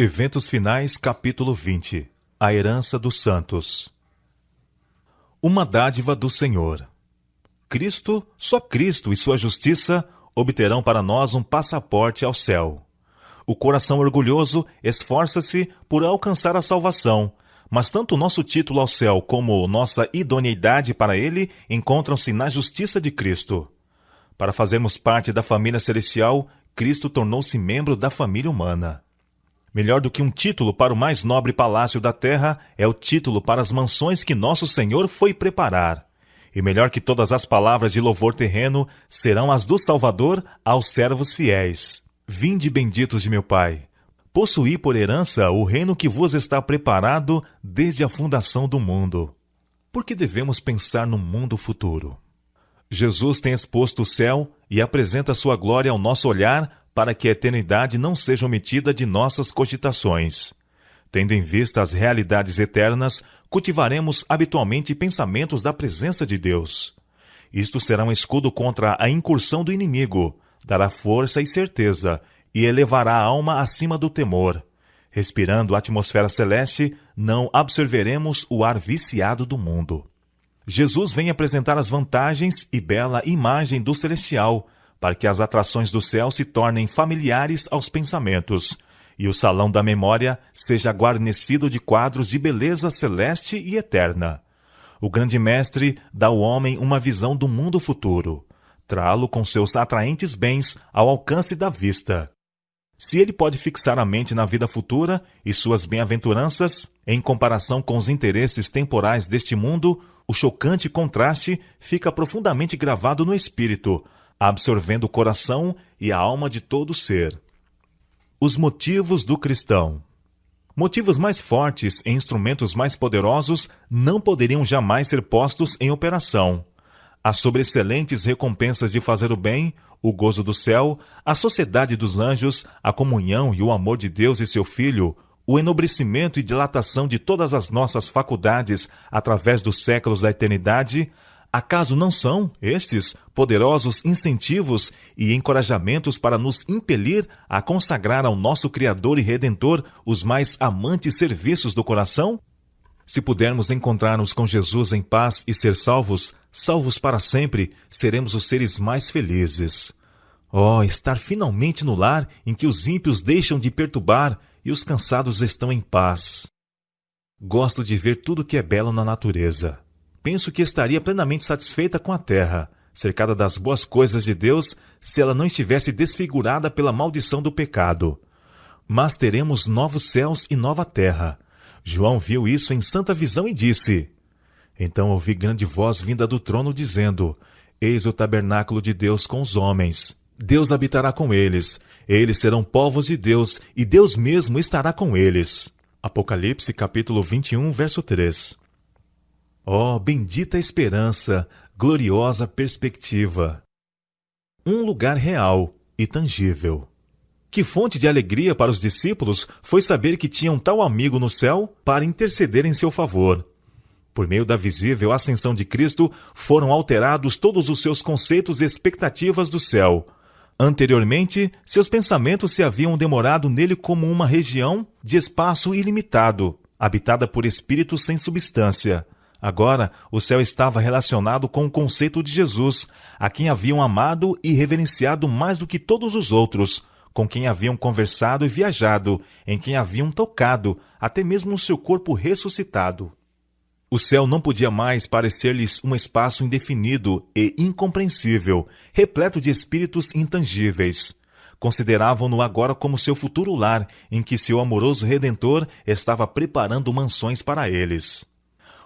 Eventos Finais, capítulo 20. A herança dos santos. Uma dádiva do Senhor. Cristo, só Cristo e sua justiça obterão para nós um passaporte ao céu. O coração orgulhoso esforça-se por alcançar a salvação, mas tanto nosso título ao céu como nossa idoneidade para ele encontram-se na justiça de Cristo. Para fazermos parte da família celestial, Cristo tornou-se membro da família humana. Melhor do que um título para o mais nobre palácio da terra é o título para as mansões que nosso Senhor foi preparar. E melhor que todas as palavras de louvor terreno serão as do Salvador aos servos fiéis. Vinde benditos de meu Pai. Possuí por herança o reino que vos está preparado desde a fundação do mundo. Por que devemos pensar no mundo futuro? Jesus tem exposto o céu e apresenta sua glória ao nosso olhar para que a eternidade não seja omitida de nossas cogitações. Tendo em vista as realidades eternas, cultivaremos habitualmente pensamentos da presença de Deus. Isto será um escudo contra a incursão do inimigo, dará força e certeza, e elevará a alma acima do temor. Respirando a atmosfera celeste, não absorveremos o ar viciado do mundo. Jesus vem apresentar as vantagens e bela imagem do celestial, para que as atrações do céu se tornem familiares aos pensamentos, e o salão da memória seja guarnecido de quadros de beleza celeste e eterna. O grande mestre dá ao homem uma visão do mundo futuro, trá-lo com seus atraentes bens ao alcance da vista. Se ele pode fixar a mente na vida futura e suas bem-aventuranças, em comparação com os interesses temporais deste mundo, o chocante contraste fica profundamente gravado no espírito, absorvendo o coração e a alma de todo ser. Os motivos do cristão. Motivos mais fortes e instrumentos mais poderosos não poderiam jamais ser postos em operação. As sobreexcelentes recompensas de fazer o bem, o gozo do céu, a sociedade dos anjos, a comunhão e o amor de Deus e seu Filho, o enobrecimento e dilatação de todas as nossas faculdades através dos séculos da eternidade, acaso não são estes poderosos incentivos e encorajamentos para nos impelir a consagrar ao nosso Criador e Redentor os mais amantes serviços do coração? Se pudermos encontrar-nos com Jesus em paz e ser salvos, salvos para sempre, seremos os seres mais felizes. Oh, estar finalmente no lar em que os ímpios deixam de perturbar e os cansados estão em paz. Gosto de ver tudo que é belo na natureza. Penso que estaria plenamente satisfeita com a terra, cercada das boas coisas de Deus, se ela não estivesse desfigurada pela maldição do pecado. Mas teremos novos céus e nova terra. João viu isso em santa visão e disse: Então ouvi grande voz vinda do trono dizendo: Eis o tabernáculo de Deus com os homens. Deus habitará com eles. Eles serão povos de Deus, e Deus mesmo estará com eles. Apocalipse capítulo 21, verso 3. Oh, bendita esperança, gloriosa perspectiva! Um lugar real e tangível. Que fonte de alegria para os discípulos foi saber que tinham tal amigo no céu para interceder em seu favor. Por meio da visível ascensão de Cristo, foram alterados todos os seus conceitos e expectativas do céu. Anteriormente, seus pensamentos se haviam demorado nele como uma região de espaço ilimitado, habitada por espíritos sem substância. Agora, o céu estava relacionado com o conceito de Jesus, a quem haviam amado e reverenciado mais do que todos os outros, com quem haviam conversado e viajado, em quem haviam tocado, até mesmo o seu corpo ressuscitado. O céu não podia mais parecer-lhes um espaço indefinido e incompreensível, repleto de espíritos intangíveis. Consideravam-no agora como seu futuro lar, em que seu amoroso Redentor estava preparando mansões para eles.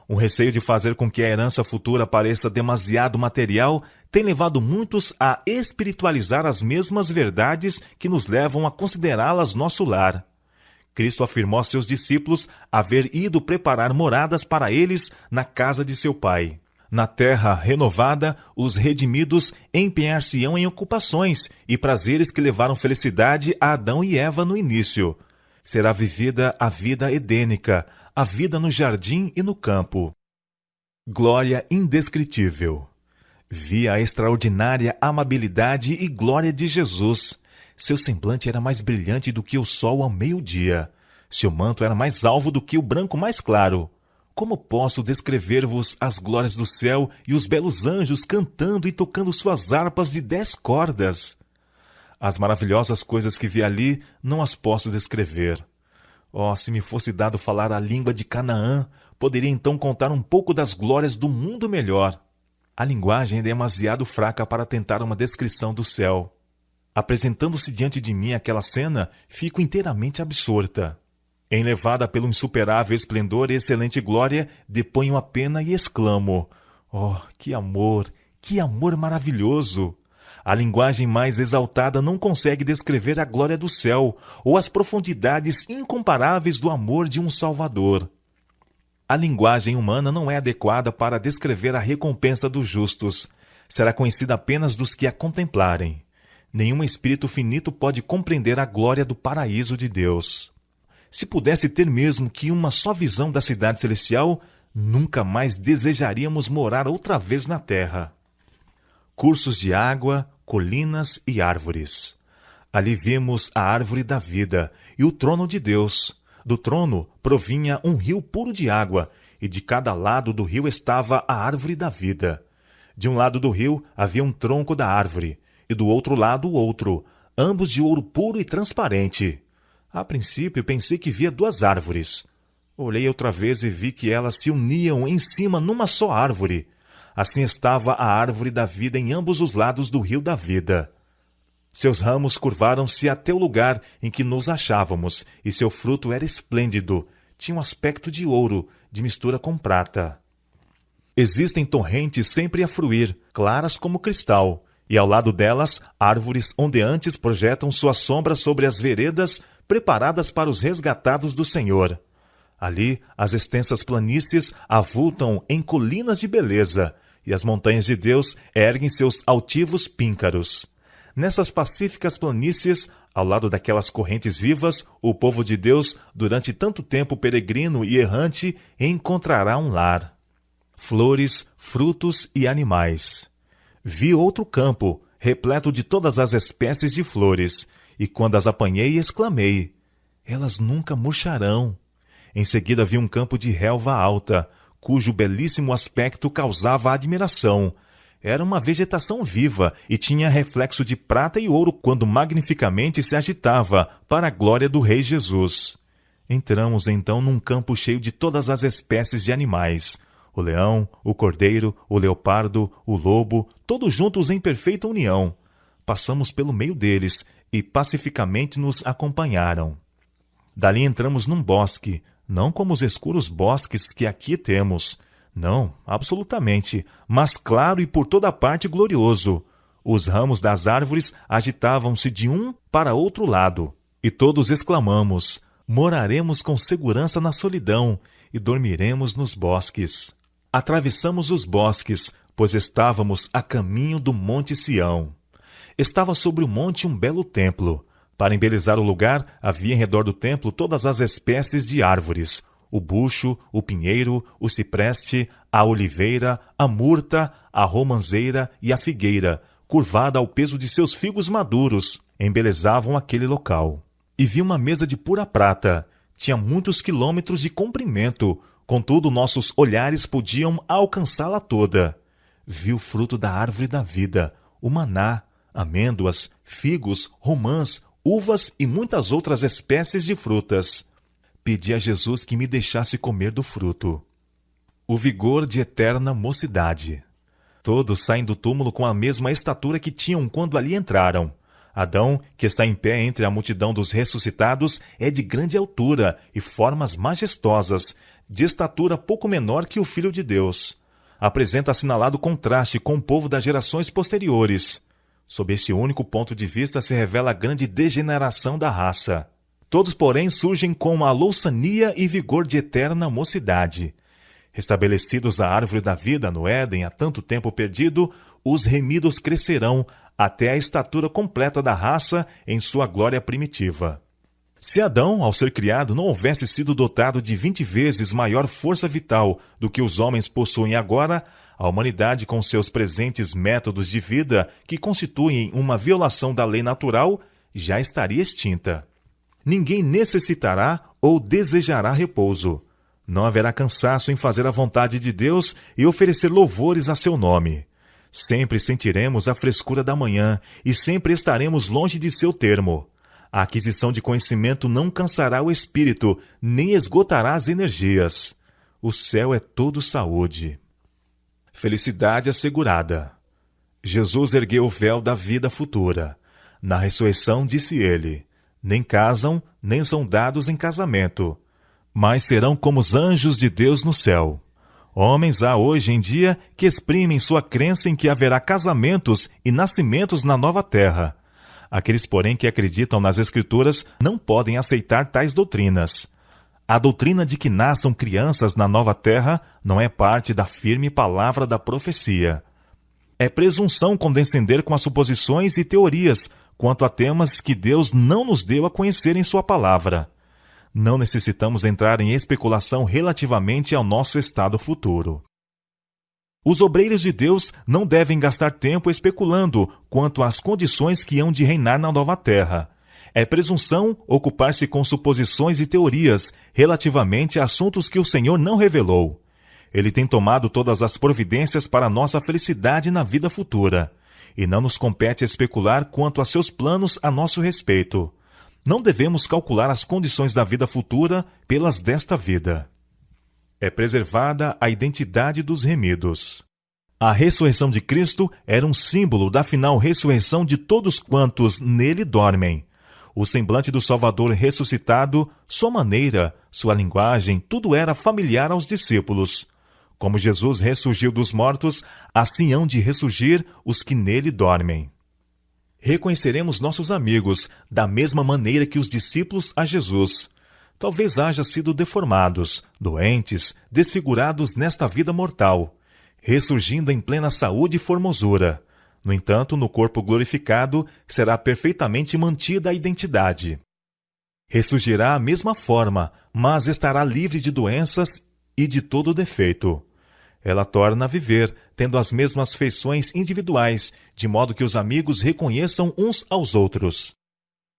O receio de fazer com que a herança futura pareça demasiado material tem levado muitos a espiritualizar as mesmas verdades que nos levam a considerá-las nosso lar. Cristo afirmou a seus discípulos haver ido preparar moradas para eles na casa de seu Pai. Na terra renovada, os redimidos empenhar-se-ão em ocupações e prazeres que levaram felicidade a Adão e Eva no início. Será vivida a vida edênica, a vida no jardim e no campo. Glória indescritível. Vi a extraordinária amabilidade e glória de Jesus. Seu semblante era mais brilhante do que o sol ao meio-dia. Seu manto era mais alvo do que o branco mais claro. Como posso descrever-vos as glórias do céu e os belos anjos cantando e tocando suas harpas de 10 cordas? As maravilhosas coisas que vi ali não as posso descrever. Oh, se me fosse dado falar a língua de Canaã, poderia então contar um pouco das glórias do mundo melhor. A linguagem é demasiado fraca para tentar uma descrição do céu. Apresentando-se diante de mim aquela cena, fico inteiramente absorta. Enlevada pelo insuperável esplendor e excelente glória, deponho a pena e exclamo: oh, que amor maravilhoso! A linguagem mais exaltada não consegue descrever a glória do céu ou as profundidades incomparáveis do amor de um Salvador. A linguagem humana não é adequada para descrever a recompensa dos justos. Será conhecida apenas dos que a contemplarem. Nenhum espírito finito pode compreender a glória do paraíso de Deus. Se pudesse ter mesmo que uma só visão da cidade celestial, nunca mais desejaríamos morar outra vez na terra. Cursos de água, colinas e árvores. Ali vimos a árvore da vida e o trono de Deus. Do trono provinha um rio puro de água, e de cada lado do rio estava a árvore da vida. De um lado do rio havia um tronco da árvore, e do outro lado o outro, ambos de ouro puro e transparente. A princípio pensei que via 2 árvores. Olhei outra vez e vi que elas se uniam em cima numa só árvore. Assim estava a árvore da vida em ambos os lados do rio da vida. Seus ramos curvaram-se até o lugar em que nos achávamos, e seu fruto era esplêndido, tinha um aspecto de ouro, de mistura com prata. Existem torrentes sempre a fruir, claras como cristal, e ao lado delas, árvores ondeantes projetam sua sombra sobre as veredas preparadas para os resgatados do Senhor. Ali, as extensas planícies avultam em colinas de beleza, e as montanhas de Deus erguem seus altivos píncaros. Nessas pacíficas planícies, ao lado daquelas correntes vivas, o povo de Deus, durante tanto tempo peregrino e errante, encontrará um lar. Flores, frutos e animais. Vi outro campo, repleto de todas as espécies de flores, e quando as apanhei, exclamei: elas nunca murcharão. Em seguida vi um campo de relva alta, cujo belíssimo aspecto causava admiração. Era uma vegetação viva e tinha reflexo de prata e ouro quando magnificamente se agitava para a glória do Rei Jesus. Entramos então num campo cheio de todas as espécies de animais. O leão, o cordeiro, o leopardo, o lobo, todos juntos em perfeita união. Passamos pelo meio deles e pacificamente nos acompanharam. Dali entramos num bosque, não como os escuros bosques que aqui temos. Não, absolutamente, mas claro e por toda parte glorioso. Os ramos das árvores agitavam-se de um para outro lado, e todos exclamamos: moraremos com segurança na solidão e dormiremos nos bosques. Atravessamos os bosques, pois estávamos a caminho do Monte Sião. Estava sobre o monte um belo templo. Para embelezar o lugar, havia em redor do templo todas as espécies de árvores: o bucho, o pinheiro, o cipreste, a oliveira, a murta, a romanceira e a figueira, curvada ao peso de seus figos maduros, embelezavam aquele local. E vi uma mesa de pura prata. Tinha muitos quilômetros de comprimento, contudo nossos olhares podiam alcançá-la toda. Vi o fruto da árvore da vida, o maná, amêndoas, figos, romãs, uvas e muitas outras espécies de frutas. Pedi a Jesus que me deixasse comer do fruto. O vigor de eterna mocidade. Todos saem do túmulo com a mesma estatura que tinham quando ali entraram. Adão, que está em pé entre a multidão dos ressuscitados, é de grande altura e formas majestosas, de estatura pouco menor que o Filho de Deus. Apresenta assinalado contraste com o povo das gerações posteriores. Sob esse único ponto de vista se revela a grande degeneração da raça. Todos, porém, surgem com a louçania e vigor de eterna mocidade. Restabelecidos a árvore da vida no Éden há tanto tempo perdido, os remidos crescerão até a estatura completa da raça em sua glória primitiva. Se Adão, ao ser criado, não houvesse sido dotado de 20 vezes maior força vital do que os homens possuem agora, a humanidade, com seus presentes métodos de vida, que constituem uma violação da lei natural, já estaria extinta. Ninguém necessitará ou desejará repouso. Não haverá cansaço em fazer a vontade de Deus e oferecer louvores a seu nome. Sempre sentiremos a frescura da manhã e sempre estaremos longe de seu termo. A aquisição de conhecimento não cansará o espírito, nem esgotará as energias. O céu é todo saúde. Felicidade assegurada. Jesus ergueu o véu da vida futura. Na ressurreição disse ele: nem casam, nem são dados em casamento, mas serão como os anjos de Deus no céu. Homens há hoje em dia que exprimem sua crença em que haverá casamentos e nascimentos na nova terra. Aqueles, porém, que acreditam nas Escrituras não podem aceitar tais doutrinas. A doutrina de que nasçam crianças na nova terra não é parte da firme palavra da profecia. É presunção condescender com as suposições e teorias quanto a temas que Deus não nos deu a conhecer em sua palavra. Não necessitamos entrar em especulação relativamente ao nosso estado futuro. Os obreiros de Deus não devem gastar tempo especulando quanto às condições que hão de reinar na nova terra. É presunção ocupar-se com suposições e teorias relativamente a assuntos que o Senhor não revelou. Ele tem tomado todas as providências para nossa felicidade na vida futura, e não nos compete especular quanto a seus planos a nosso respeito. Não devemos calcular as condições da vida futura pelas desta vida. É preservada a identidade dos remidos. A ressurreição de Cristo era um símbolo da final ressurreição de todos quantos nele dormem. O semblante do Salvador ressuscitado, sua maneira, sua linguagem, tudo era familiar aos discípulos. Como Jesus ressurgiu dos mortos, assim hão de ressurgir os que nele dormem. Reconheceremos nossos amigos da mesma maneira que os discípulos a Jesus. Talvez haja sido deformados, doentes, desfigurados nesta vida mortal, ressurgindo em plena saúde e formosura. No entanto, no corpo glorificado será perfeitamente mantida a identidade. Ressurgirá à mesma forma, mas estará livre de doenças e de todo defeito. Ela torna a viver, tendo as mesmas feições individuais, de modo que os amigos reconheçam uns aos outros.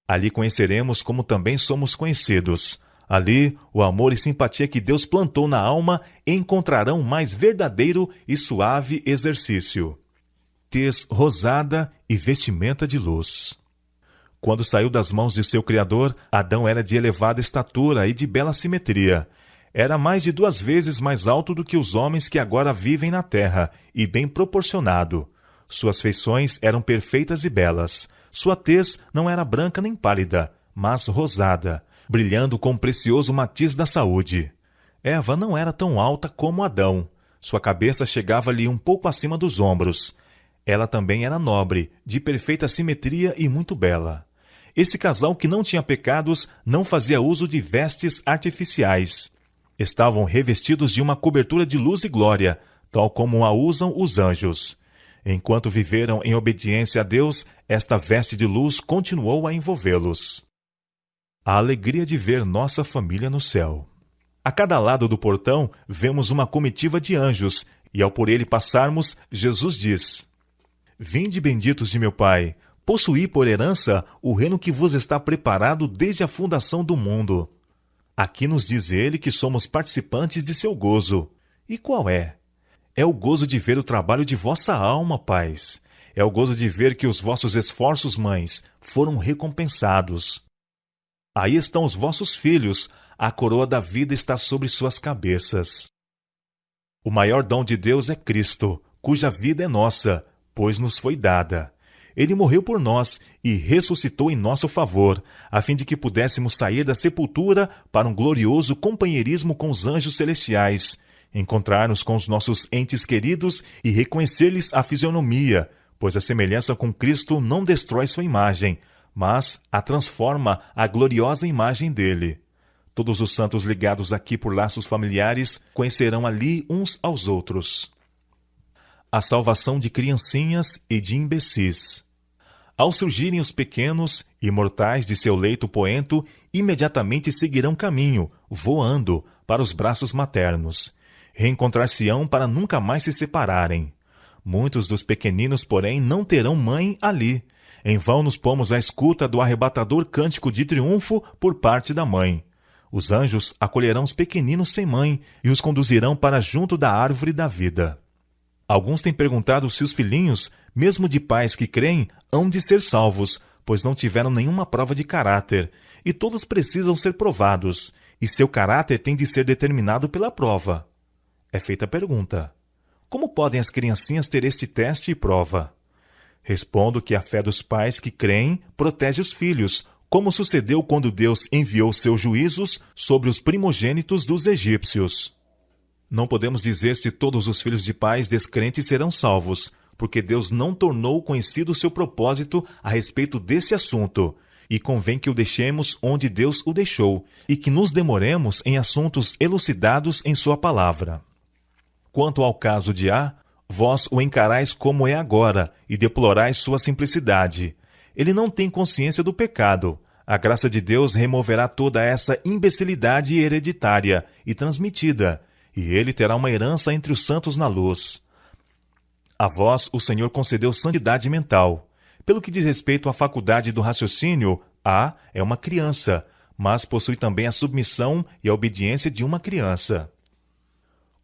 Ali conheceremos como também somos conhecidos. Ali, o amor e simpatia que Deus plantou na alma encontrarão mais verdadeiro e suave exercício. Tez rosada e vestimenta de luz. Quando saiu das mãos de seu Criador, Adão era de elevada estatura e de bela simetria. Era mais de 2 vezes mais alto do que os homens que agora vivem na terra, e bem proporcionado. Suas feições eram perfeitas e belas. Sua tez não era branca nem pálida, mas rosada, brilhando com o precioso matiz da saúde. Eva não era tão alta como Adão. Sua cabeça chegava-lhe um pouco acima dos ombros. Ela também era nobre, de perfeita simetria e muito bela. Esse casal que não tinha pecados não fazia uso de vestes artificiais. Estavam revestidos de uma cobertura de luz e glória, tal como a usam os anjos. Enquanto viveram em obediência a Deus, esta veste de luz continuou a envolvê-los. A alegria de ver nossa família no céu. A cada lado do portão vemos uma comitiva de anjos, e ao por ele passarmos, Jesus diz: Vinde, benditos de meu Pai, possuí por herança o reino que vos está preparado desde a fundação do mundo. Aqui nos diz ele que somos participantes de seu gozo. E qual é? É o gozo de ver o trabalho de vossa alma, pais. É o gozo de ver que os vossos esforços, mães, foram recompensados. Aí estão os vossos filhos, a coroa da vida está sobre suas cabeças. O maior dom de Deus é Cristo, cuja vida é nossa, pois nos foi dada. Ele morreu por nós e ressuscitou em nosso favor, a fim de que pudéssemos sair da sepultura para um glorioso companheirismo com os anjos celestiais, encontrar-nos com os nossos entes queridos e reconhecer-lhes a fisionomia, pois a semelhança com Cristo não destrói sua imagem, mas a transforma à gloriosa imagem dele. Todos os santos ligados aqui por laços familiares conhecerão ali uns aos outros. A salvação de criancinhas e de imbecis. Ao surgirem os pequenos, imortais de seu leito poento, imediatamente seguirão caminho, voando, para os braços maternos. Reencontrar-se-ão para nunca mais se separarem. Muitos dos pequeninos, porém, não terão mãe ali. Em vão nos pomos à escuta do arrebatador cântico de triunfo por parte da mãe. Os anjos acolherão os pequeninos sem mãe e os conduzirão para junto da árvore da vida. Alguns têm perguntado se os filhinhos, mesmo de pais que creem, hão de ser salvos, pois não tiveram nenhuma prova de caráter, e todos precisam ser provados, e seu caráter tem de ser determinado pela prova. É feita a pergunta: como podem as criancinhas ter este teste e prova? Respondo que a fé dos pais que creem protege os filhos, como sucedeu quando Deus enviou seus juízos sobre os primogênitos dos egípcios. Não podemos dizer se todos os filhos de pais descrentes serão salvos, porque Deus não tornou conhecido seu propósito a respeito desse assunto, e convém que o deixemos onde Deus o deixou, e que nos demoremos em assuntos elucidados em sua palavra. Quanto ao caso de A, vós o encarais como é agora, e deplorais sua simplicidade. Ele não tem consciência do pecado. A graça de Deus removerá toda essa imbecilidade hereditária e transmitida, e ele terá uma herança entre os santos na luz. A vós o Senhor concedeu santidade mental. Pelo que diz respeito à faculdade do raciocínio, A é uma criança, mas possui também a submissão e a obediência de uma criança.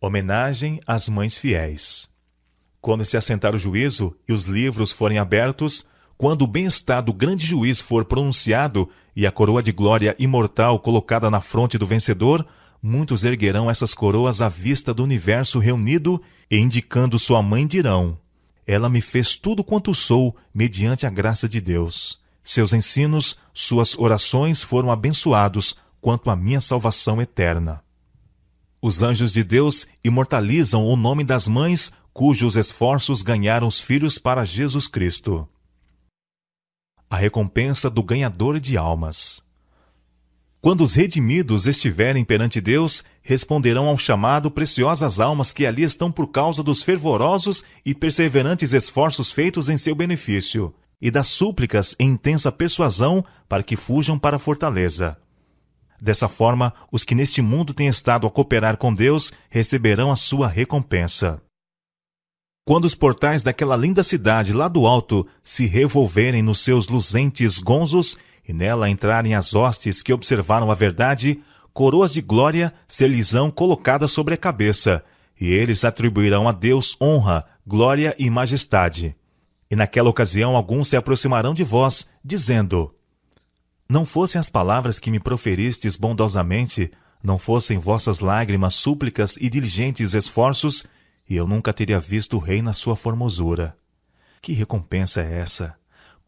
Homenagem às mães fiéis. Quando se assentar o juízo e os livros forem abertos, quando o bem-estar do grande juiz for pronunciado e a coroa de glória imortal colocada na fronte do vencedor, muitos erguerão essas coroas à vista do universo reunido e, indicando sua mãe, dirão: ela me fez tudo quanto sou, mediante a graça de Deus. Seus ensinos, suas orações foram abençoados quanto à minha salvação eterna. Os anjos de Deus imortalizam o nome das mães cujos esforços ganharam os filhos para Jesus Cristo. A recompensa do ganhador de almas. Quando os redimidos estiverem perante Deus, responderão ao chamado preciosas almas que ali estão por causa dos fervorosos e perseverantes esforços feitos em seu benefício, e das súplicas em intensa persuasão para que fujam para a fortaleza. Dessa forma, os que neste mundo têm estado a cooperar com Deus receberão a sua recompensa. Quando os portais daquela linda cidade lá do alto se revolverem nos seus luzentes gonzos e nela entrarem as hostes que observaram a verdade, coroas de glória ser-lhes-ão colocadas sobre a cabeça, e eles atribuirão a Deus honra, glória e majestade. E naquela ocasião alguns se aproximarão de vós, dizendo: não fossem as palavras que me proferistes bondosamente, não fossem vossas lágrimas, súplicas e diligentes esforços, e eu nunca teria visto o rei na sua formosura. Que recompensa é essa?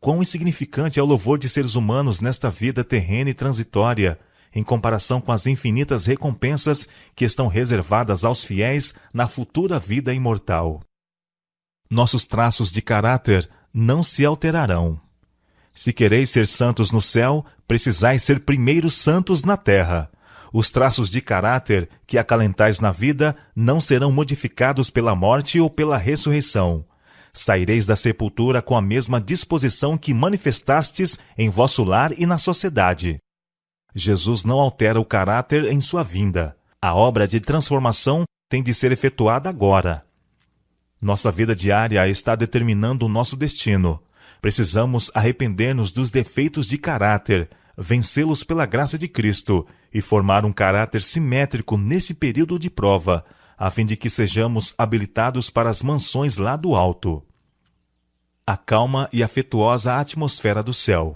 Quão insignificante é o louvor de seres humanos nesta vida terrena e transitória, em comparação com as infinitas recompensas que estão reservadas aos fiéis na futura vida imortal. Nossos traços de caráter não se alterarão. Se quereis ser santos no céu, precisais ser primeiro santos na terra. Os traços de caráter que acalentais na vida não serão modificados pela morte ou pela ressurreição. Saireis da sepultura com a mesma disposição que manifestastes em vosso lar e na sociedade. Jesus não altera o caráter em sua vinda. A obra de transformação tem de ser efetuada agora. Nossa vida diária está determinando o nosso destino. Precisamos arrepender-nos dos defeitos de caráter, vencê-los pela graça de Cristo e formar um caráter simétrico nesse período de prova, a fim de que sejamos habilitados para as mansões lá do alto. A calma e afetuosa atmosfera do céu.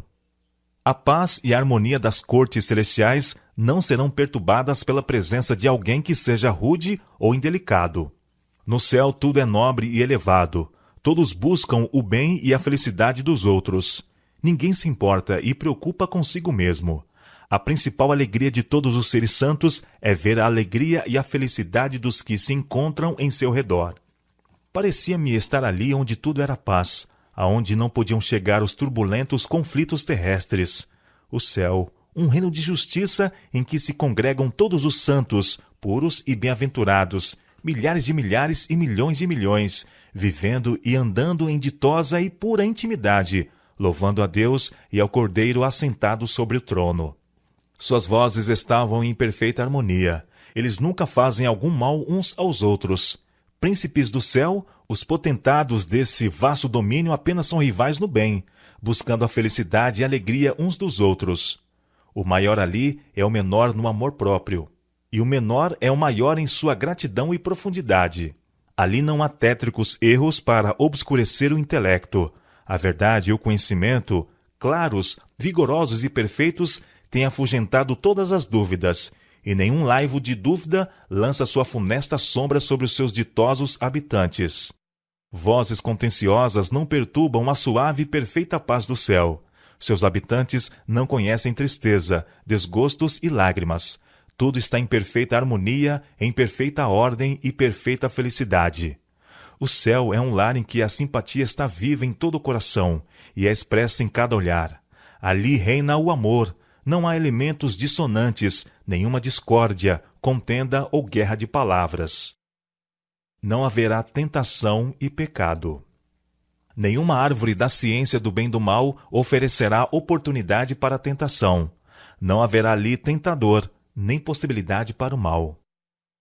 A paz e a harmonia das cortes celestiais não serão perturbadas pela presença de alguém que seja rude ou indelicado. No céu tudo é nobre e elevado. Todos buscam o bem e a felicidade dos outros. Ninguém se importa e preocupa consigo mesmo. A principal alegria de todos os seres santos é ver a alegria e a felicidade dos que se encontram em seu redor. Parecia-me estar ali onde tudo era paz, aonde não podiam chegar os turbulentos conflitos terrestres. O céu, um reino de justiça em que se congregam todos os santos, puros e bem-aventurados, milhares de milhares e milhões de milhões, vivendo e andando em ditosa e pura intimidade, louvando a Deus e ao Cordeiro assentado sobre o trono. Suas vozes estavam em perfeita harmonia. Eles nunca fazem algum mal uns aos outros. príncipes do céu, os potentados desse vasto domínio apenas são rivais no bem, buscando a felicidade e alegria uns dos outros. O maior ali é o menor no amor próprio, e o menor é o maior em sua gratidão e profundidade. Ali não há tétricos erros para obscurecer o intelecto. A verdade e o conhecimento, claros, vigorosos e perfeitos, têm afugentado todas as dúvidas, e nenhum laivo de dúvida lança sua funesta sombra sobre os seus ditosos habitantes. Vozes contenciosas não perturbam a suave e perfeita paz do céu. Seus habitantes não conhecem tristeza, desgostos e lágrimas. Tudo está em perfeita harmonia, em perfeita ordem e perfeita felicidade. O céu é um lar em que a simpatia está viva em todo o coração e é expressa em cada olhar. Ali reina o amor. Não há elementos dissonantes, nenhuma discórdia, contenda ou guerra de palavras. Não haverá tentação e pecado. Nenhuma árvore da ciência do bem e do mal oferecerá oportunidade para a tentação. Não haverá ali tentador, nem possibilidade para o mal.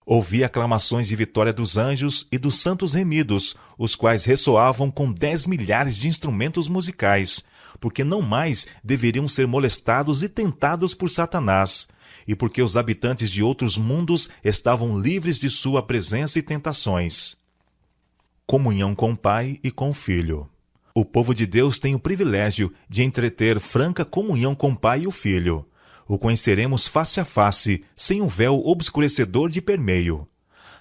Ouvi aclamações de vitória dos anjos e dos santos remidos, os quais ressoavam com 10 milhares de instrumentos musicais, porque não mais deveriam ser molestados e tentados por Satanás, e porque os habitantes de outros mundos estavam livres de sua presença e tentações. Comunhão com o Pai e com o Filho. O povo de Deus tem o privilégio de entreter franca comunhão com o Pai e o Filho. O conheceremos face a face, sem um véu obscurecedor de permeio.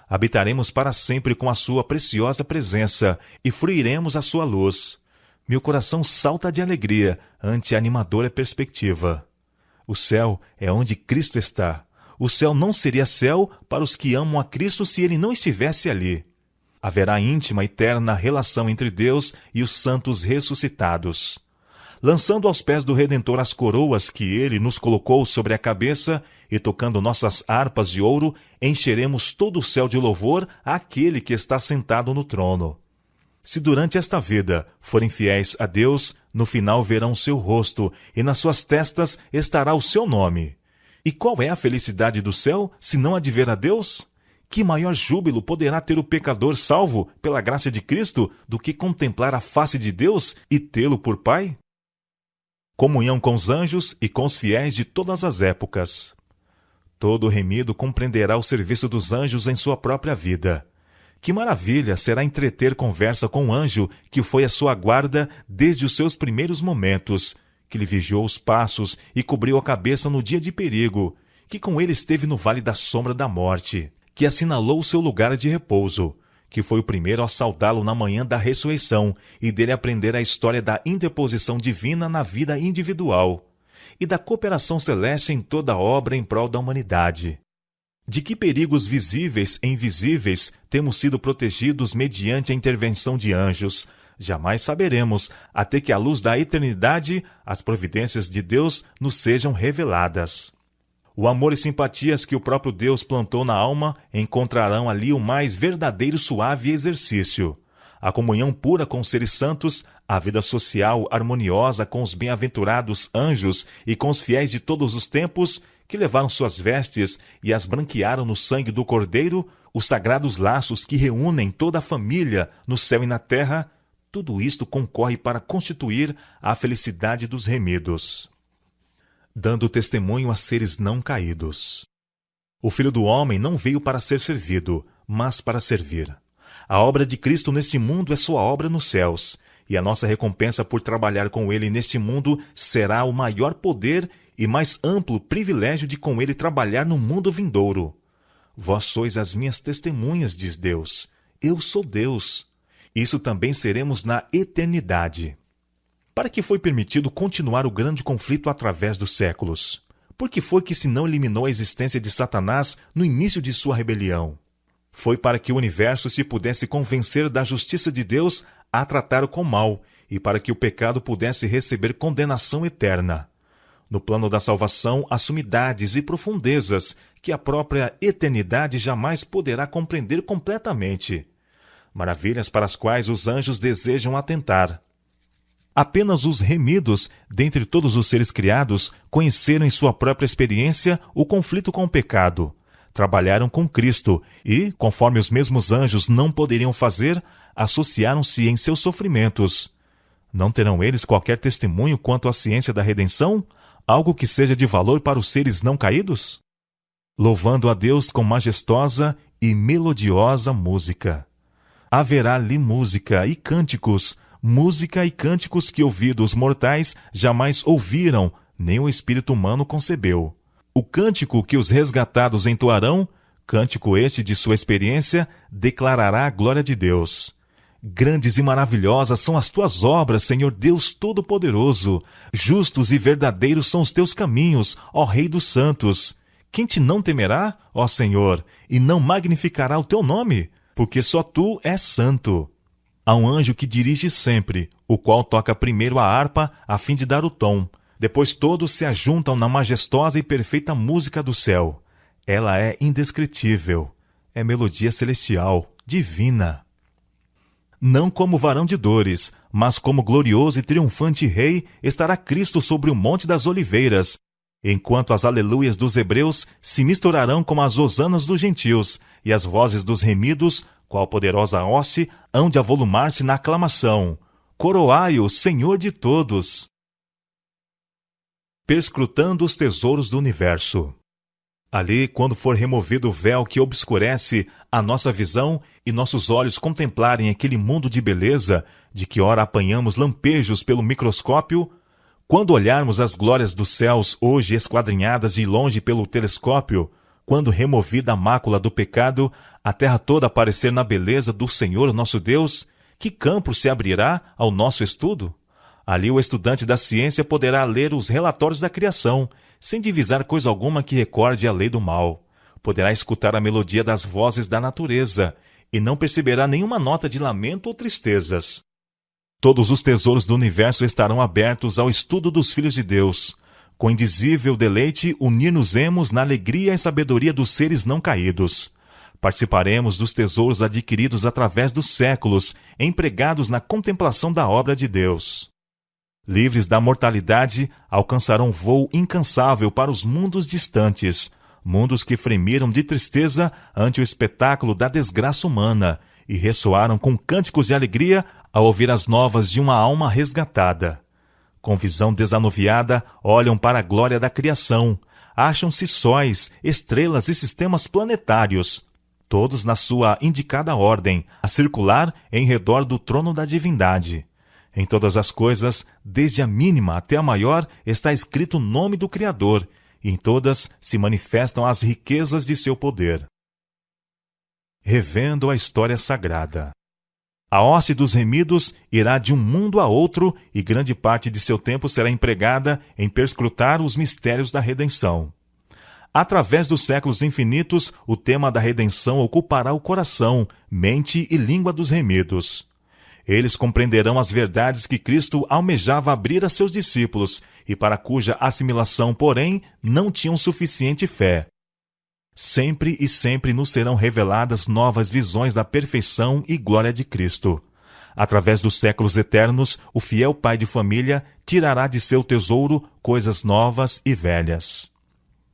Habitaremos para sempre com a sua preciosa presença e fruiremos a sua luz. Meu coração salta de alegria ante a animadora perspectiva. O céu é onde Cristo está. O céu não seria céu para os que amam a Cristo se ele não estivesse ali. Haverá íntima e eterna relação entre Deus e os santos ressuscitados. Lançando aos pés do Redentor as coroas que ele nos colocou sobre a cabeça e tocando nossas harpas de ouro, encheremos todo o céu de louvor àquele que está sentado no trono. Se durante esta vida forem fiéis a Deus, no final verão seu rosto e nas suas testas estará o seu nome. E qual é a felicidade do céu, se não a de ver a Deus? Que maior júbilo poderá ter o pecador salvo pela graça de Cristo do que contemplar a face de Deus e tê-lo por Pai? Comunhão com os anjos e com os fiéis de todas as épocas. Todo remido compreenderá o serviço dos anjos em sua própria vida. Que maravilha será entreter conversa com um anjo que foi a sua guarda desde os seus primeiros momentos, que lhe vigiou os passos e cobriu a cabeça no dia de perigo, que com ele esteve no vale da sombra da morte, que assinalou o seu lugar de repouso, que foi o primeiro a saudá-lo na manhã da ressurreição e dele aprender a história da interposição divina na vida individual e da cooperação celeste em toda a obra em prol da humanidade. De que perigos visíveis e invisíveis temos sido protegidos mediante a intervenção de anjos, jamais saberemos, até que à luz da eternidade as providências de Deus nos sejam reveladas. O amor e simpatias que o próprio Deus plantou na alma encontrarão ali o mais verdadeiro suave exercício. A comunhão pura com os seres santos, a vida social harmoniosa com os bem-aventurados anjos e com os fiéis de todos os tempos, que levaram suas vestes e as branquearam no sangue do Cordeiro, os sagrados laços que reúnem toda a família no céu e na terra, tudo isto concorre para constituir a felicidade dos remidos. Dando testemunho a seres não caídos. O Filho do Homem não veio para ser servido, mas para servir. A obra de Cristo neste mundo é sua obra nos céus, e a nossa recompensa por trabalhar com ele neste mundo será o maior poder e mais amplo privilégio de com ele trabalhar no mundo vindouro. Vós sois as minhas testemunhas, diz Deus. Eu sou Deus. Isso também seremos na eternidade. Para que foi permitido continuar o grande conflito através dos séculos? Por que foi que se não eliminou a existência de Satanás no início de sua rebelião? Foi para que o universo se pudesse convencer da justiça de Deus a tratar com mal e para que o pecado pudesse receber condenação eterna. No plano da salvação, há sumidades e profundezas que a própria eternidade jamais poderá compreender completamente. Maravilhas para as quais os anjos desejam atentar. Apenas os remidos, dentre todos os seres criados, conheceram em sua própria experiência o conflito com o pecado. trabalharam com Cristo e, conforme os mesmos anjos não poderiam fazer, associaram-se em seus sofrimentos. Não terão eles qualquer testemunho quanto à ciência da redenção? Algo que seja de valor para os seres não caídos? Louvando a Deus com majestosa e melodiosa música. Haverá ali música e cânticos que ouvidos mortais jamais ouviram, nem o espírito humano concebeu. O cântico que os resgatados entoarão, cântico este de sua experiência, declarará a glória de Deus. Grandes e maravilhosas são as tuas obras, Senhor Deus Todo-Poderoso. Justos e verdadeiros são os teus caminhos, ó Rei dos Santos. Quem te não temerá, ó Senhor, e não magnificará o teu nome? Porque só tu és santo. Há um anjo que dirige sempre, o qual toca primeiro a harpa a fim de dar o tom. Depois todos se ajuntam na majestosa e perfeita música do céu. Ela é indescritível. É melodia celestial, divina. Não como varão de dores, mas como glorioso e triunfante rei, estará Cristo sobre o Monte das Oliveiras, enquanto as aleluias dos hebreus se misturarão com as hosanas dos gentios, e as vozes dos remidos, qual poderosa hoste, hão de avolumar-se na aclamação. Coroai-o, Senhor de todos! Perscrutando os tesouros do universo. Ali, quando for removido o véu que obscurece a nossa visão e nossos olhos contemplarem aquele mundo de beleza, de que ora apanhamos lampejos pelo microscópio, quando olharmos as glórias dos céus hoje esquadrinhadas de longe pelo telescópio, quando removida a mácula do pecado, a terra toda aparecer na beleza do Senhor nosso Deus, que campo se abrirá ao nosso estudo? Ali o estudante da ciência poderá ler os relatórios da criação, sem divisar coisa alguma que recorde a lei do mal. Poderá escutar a melodia das vozes da natureza, e não perceberá nenhuma nota de lamento ou tristezas. Todos os tesouros do universo estarão abertos ao estudo dos filhos de Deus. Com indizível deleite, unir-nos-emos na alegria e sabedoria dos seres não caídos. Participaremos dos tesouros adquiridos através dos séculos, empregados na contemplação da obra de Deus. Livres da mortalidade, alcançarão voo incansável para os mundos distantes, mundos que fremiram de tristeza ante o espetáculo da desgraça humana e ressoaram com cânticos de alegria ao ouvir as novas de uma alma resgatada. Com visão desanuviada, olham para a glória da criação, acham-se sóis, estrelas e sistemas planetários, todos na sua indicada ordem, a circular em redor do trono da divindade. Em todas as coisas, desde a mínima até a maior, está escrito o nome do Criador, e em todas se manifestam as riquezas de seu poder. Revendo a história sagrada. A hoste dos remidos irá de um mundo a outro, e grande parte de seu tempo será empregada em perscrutar os mistérios da redenção. Através dos séculos infinitos, o tema da redenção ocupará o coração, mente e língua dos remidos. Eles compreenderão as verdades que Cristo almejava abrir a seus discípulos e para cuja assimilação, porém, não tinham suficiente fé. Sempre e sempre nos serão reveladas novas visões da perfeição e glória de Cristo. Através dos séculos eternos, o fiel pai de família tirará de seu tesouro coisas novas e velhas.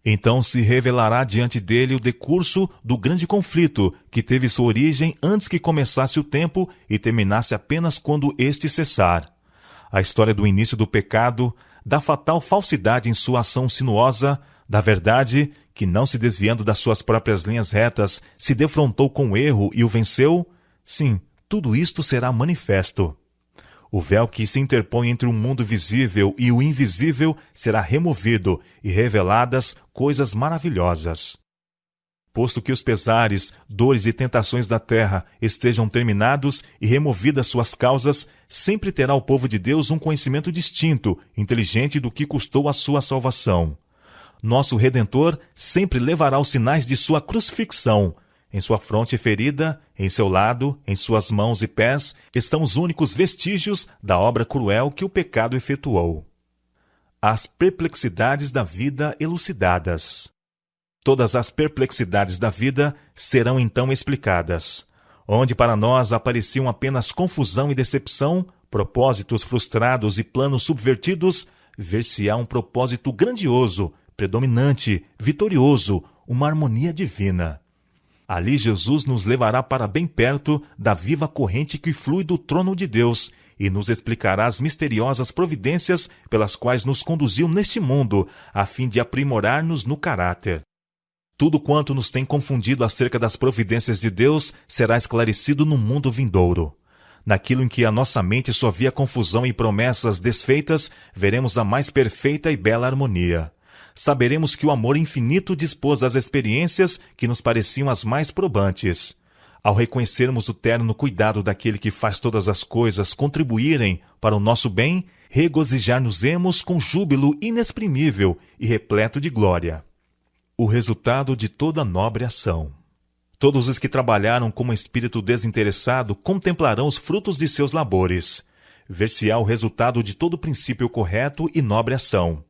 Então se revelará diante dele o decurso do grande conflito que teve sua origem antes que começasse o tempo e terminasse apenas quando este cessar. A história do início do pecado, da fatal falsidade em sua ação sinuosa, da verdade que, não se desviando das suas próprias linhas retas, se defrontou com o erro e o venceu, sim, tudo isto será manifesto. O véu que se interpõe entre o mundo visível e o invisível será removido e reveladas coisas maravilhosas. Posto que os pesares, dores e tentações da terra estejam terminados e removidas suas causas, sempre terá o povo de Deus um conhecimento distinto, inteligente do que custou a sua salvação. Nosso Redentor sempre levará os sinais de sua crucifixão. Em sua fronte ferida, em seu lado, em suas mãos e pés, estão os únicos vestígios da obra cruel que o pecado efetuou. As perplexidades da vida elucidadas. Todas as perplexidades da vida serão então explicadas. Onde para nós apareciam apenas confusão e decepção, propósitos frustrados e planos subvertidos, ver-se-á um propósito grandioso, predominante, vitorioso, uma harmonia divina. Ali Jesus nos levará para bem perto da viva corrente que flui do trono de Deus e nos explicará as misteriosas providências pelas quais nos conduziu neste mundo, a fim de aprimorar-nos no caráter. Tudo quanto nos tem confundido acerca das providências de Deus será esclarecido no mundo vindouro. Naquilo em que a nossa mente só via confusão e promessas desfeitas, veremos a mais perfeita e bela harmonia. Saberemos que o amor infinito dispôs as experiências que nos pareciam as mais probantes. Ao reconhecermos o terno cuidado daquele que faz todas as coisas contribuírem para o nosso bem, regozijar-nos-emos com júbilo inexprimível e repleto de glória. O resultado de toda nobre ação. Todos os que trabalharam com um espírito desinteressado contemplarão os frutos de seus labores. Ver-se-á o resultado de todo princípio correto e nobre ação.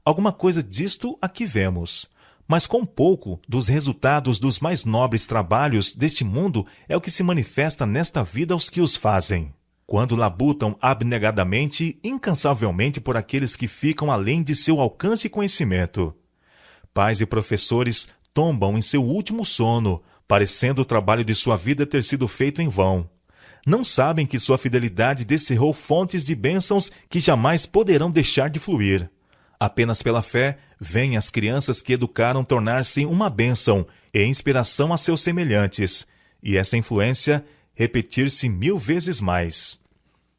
Alguma coisa disto aqui vemos, mas com pouco dos resultados dos mais nobres trabalhos deste mundo é o que se manifesta nesta vida aos que os fazem, quando labutam abnegadamente, incansavelmente por aqueles que ficam além de seu alcance e conhecimento. Pais e professores tombam em seu último sono, parecendo o trabalho de sua vida ter sido feito em vão. Não sabem que sua fidelidade descerrou fontes de bênçãos que jamais poderão deixar de fluir. Apenas pela fé, veem as crianças que educaram tornar-se uma bênção e inspiração a seus semelhantes, e essa influência repetir-se 1000 vezes mais.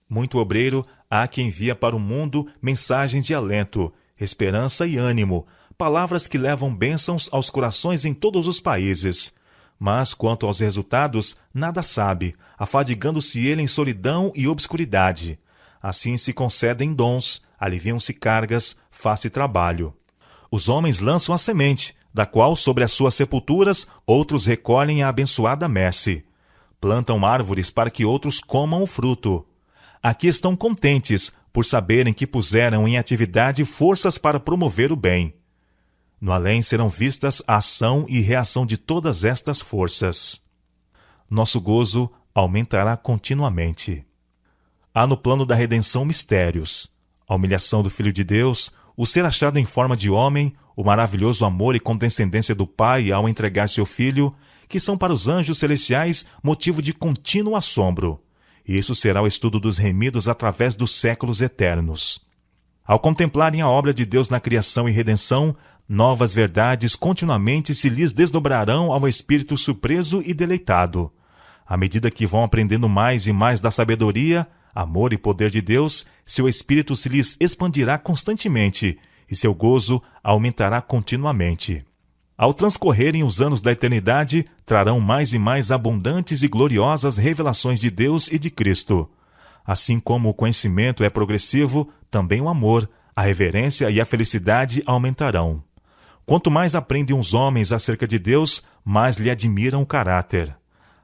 Muito obreiro há que envia para o mundo mensagens de alento, esperança e ânimo, palavras que levam bênçãos aos corações em todos os países. Mas, quanto aos resultados, nada sabe, afadigando-se ele em solidão e obscuridade. Assim se concedem dons, aliviam-se cargas, faz-se trabalho. Os homens lançam a semente, da qual, sobre as suas sepulturas, outros recolhem a abençoada messe. Plantam árvores para que outros comam o fruto. Aqui estão contentes, por saberem que puseram em atividade forças para promover o bem. No além serão vistas a ação e reação de todas estas forças. Nosso gozo aumentará continuamente. Há no plano da redenção mistérios: a humilhação do Filho de Deus, o ser achado em forma de homem, o maravilhoso amor e condescendência do Pai ao entregar seu Filho, que são para os anjos celestiais motivo de contínuo assombro. E isso será o estudo dos remidos através dos séculos eternos. Ao contemplarem a obra de Deus na criação e redenção, novas verdades continuamente se lhes desdobrarão ao espírito surpreso e deleitado. À medida que vão aprendendo mais e mais da sabedoria, amor e poder de Deus, seu espírito se lhes expandirá constantemente e seu gozo aumentará continuamente. Ao transcorrerem os anos da eternidade, trarão mais e mais abundantes e gloriosas revelações de Deus e de Cristo. Assim como o conhecimento é progressivo, também o amor, a reverência e a felicidade aumentarão. Quanto mais aprendem os homens acerca de Deus, mais lhe admiram o caráter.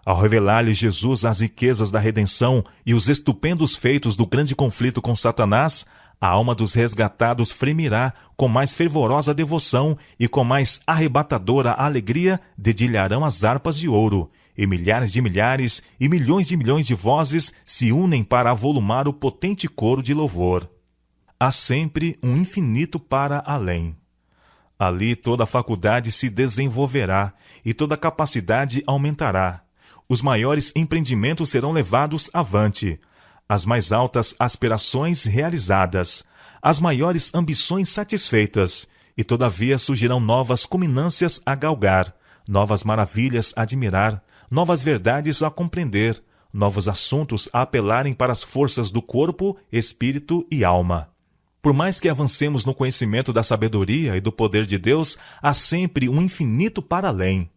Ao revelar-lhe Jesus as riquezas da redenção e os estupendos feitos do grande conflito com Satanás, a alma dos resgatados fremirá com mais fervorosa devoção e com mais arrebatadora alegria dedilharão as harpas de ouro, e milhares de milhares e milhões de vozes se unem para avolumar o potente coro de louvor. Há sempre um infinito para além. Ali toda a faculdade se desenvolverá e toda a capacidade aumentará. Os maiores empreendimentos serão levados avante, as mais altas aspirações realizadas, as maiores ambições satisfeitas, e todavia surgirão novas culminâncias a galgar, novas maravilhas a admirar, novas verdades a compreender, novos assuntos a apelarem para as forças do corpo, espírito e alma. Por mais que avancemos no conhecimento da sabedoria e do poder de Deus, há sempre um infinito para além.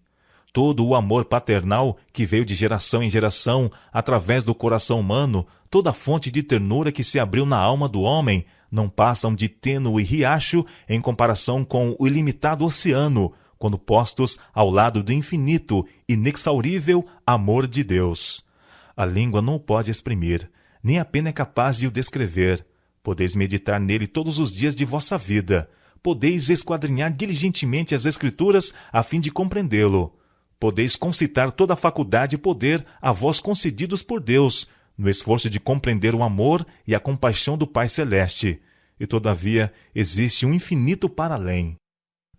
Todo o amor paternal que veio de geração em geração, através do coração humano, toda a fonte de ternura que se abriu na alma do homem, não passam de tênue riacho em comparação com o ilimitado oceano, quando postos ao lado do infinito, inexaurível amor de Deus. A língua não o pode exprimir, nem a pena é capaz de o descrever. Podeis meditar nele todos os dias de vossa vida. Podeis esquadrinhar diligentemente as Escrituras a fim de compreendê-lo. Podeis concitar toda a faculdade e poder a vós concedidos por Deus, no esforço de compreender o amor e a compaixão do Pai Celeste. E todavia existe um infinito para além.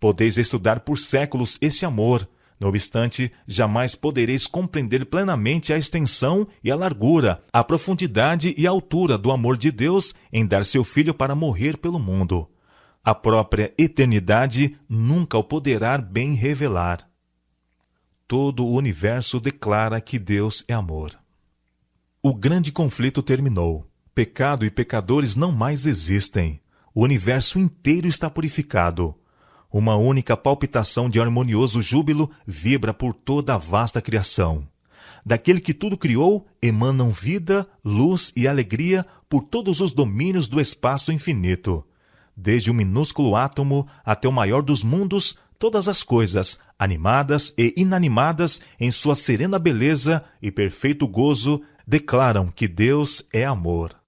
Podeis estudar por séculos esse amor. Não obstante, jamais podereis compreender plenamente a extensão e a largura, a profundidade e a altura do amor de Deus em dar seu Filho para morrer pelo mundo. A própria eternidade nunca o poderá bem revelar. Todo o universo declara que Deus é amor. O grande conflito terminou. Pecado e pecadores não mais existem. O universo inteiro está purificado. Uma única palpitação de harmonioso júbilo vibra por toda a vasta criação. Daquele que tudo criou, emanam vida, luz e alegria por todos os domínios do espaço infinito. Desde o minúsculo átomo até o maior dos mundos, todas as coisas, animadas e inanimadas, em sua serena beleza e perfeito gozo, declaram que Deus é amor.